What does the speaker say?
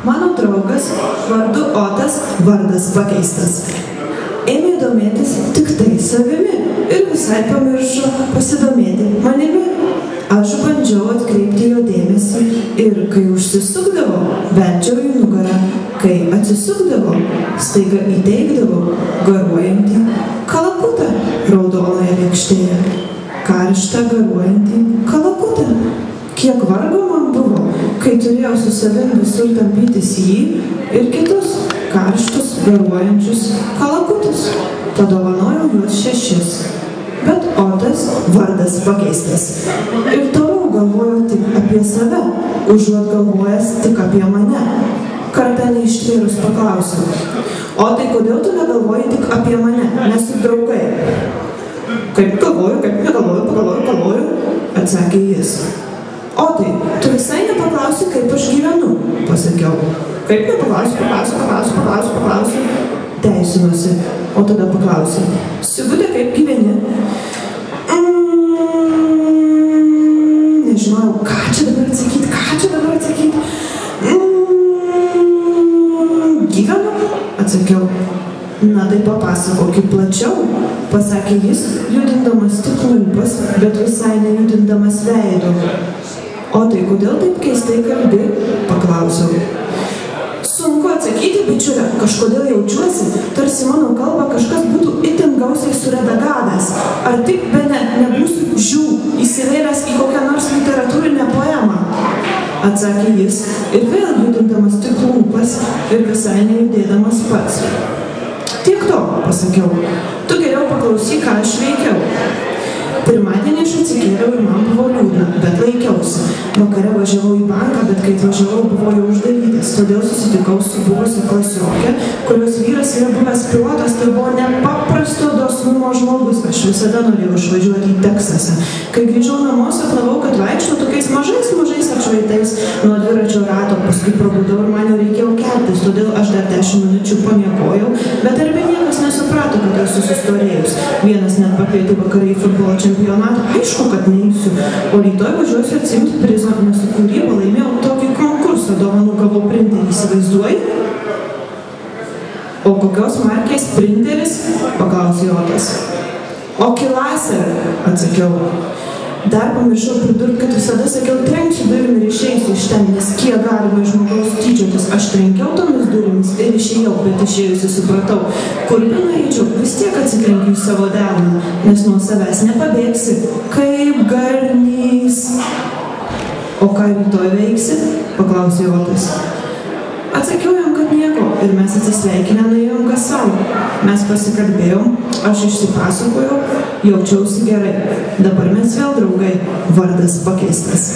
Mano draugas vardu Otas, vardas pakeistas. Ėmė domėtis tik tai savimi ir visai pamiršo pasidomėti manimi. Aš bandžiau atkreipti jo dėmesį ir kai užsisukdavo, beldžiau į nugarą. Kai atsisukdavo, staiga įteikdavo garuojantį kalakutą raudonoje lėkštėje. Karštą garuojantį kalakutą. Kiek vargo man buvo, kai turėjau su savim visur tampytis jį ir kitus karštus garuojančius kalakutus. Padovanojau juos 6. Bet Otas, vardas pakeistas. Ir toliau galvojo tik apie save, užuot galvojęs tik apie mane. Kartą neištvėrus paklausiau: Otai, kodėl tu negalvoji tik apie mane, nes juk draugai? Kaip galvoju, kaip negalvoju, pagalvoju, atsakė jis. Otai, tu visai nepaklausi, kaip aš gyvenu, pasakiau. Kaip nepaklausiu, teisinuosi, o tada paklausiu. Sigutė, kaip gyveni? Nežinojau, ką čia dabar atsakyti. Gyvenu, atsakiau. Na tai papasakokit plačiau, pasakė jis, judindamas tik lūpas, bet visai nejudindamas veido. O tai kodėl taip keistai kalbi, paklausiau. Sunku atsakyti, bičiulė, kažkodėl jaučiuosi, tarsi mano kalbą kažkas būtų itin gausiai suredagavęs. Ar tik bene nebūsiu įsivėlęs į kokią nors literatūrinę poemą? Atsakė jis ir vėl judindamas tik lūpas ir visai nejudėdamas pats. Tiek to, pasakiau, tu geriau paklausyk, ką aš veikiau. Pirmadienį aš atsikėliau ir man buvo liūdna, bet laikiausi. Vakare važiavau į banką, bet kai važiavau, buvo jau uždarytas, todėl susitikau su buvusia klasiokė, kurios vyras yra buvęs pilotas, tai buvo nepaprasto dosnumo žmogus. Aš visada norėjau išvažiuoti į Teksasą. Kai grįžau namo, sapnavau, kad vaikštau tokiais mažais atšvaitais nuo dviračio rato, paskui prabudau ir man jau reikėjo keltis, todėl aš dar 10 minučių pamiegojau, bet arba niekas nesuprato, kad esu sustorėjus. Vienas net pakvietė vakare į futbolo čempionatą, aišku, kad neįsiu, o rytoj važiuosiu atsimti prizą, nes su kurį laimėjau tokį konkursą, dovanų gavau printerį, įsivaizduoji? O kokios markės printeris? Paklausė Otas. Okilaser, atsakiau. Dar pamiršau pridurti, kad visada sakiau, trenksiu durim ir išeisiu iš ten, nes kiek galima iš žmogaus tyčiotis. Aš trenkiau tomis durimis ir išėjau, bet išėjusi supratau, kur benueičiau, vis tiek atsitrenkiu į savo delną, nes nuo savęs nepabėgsi, kaip garnys. O ką rytoj veiksi? Paklausė Otas. Atsakiau jam, kad nieko, ir mes atsisveikinę nuėjom kas savo. Mes pasikalbėjom, aš išsipasakojau, jaučiausi gerai. Dabar mes vėl draugai, vardas pakeistas.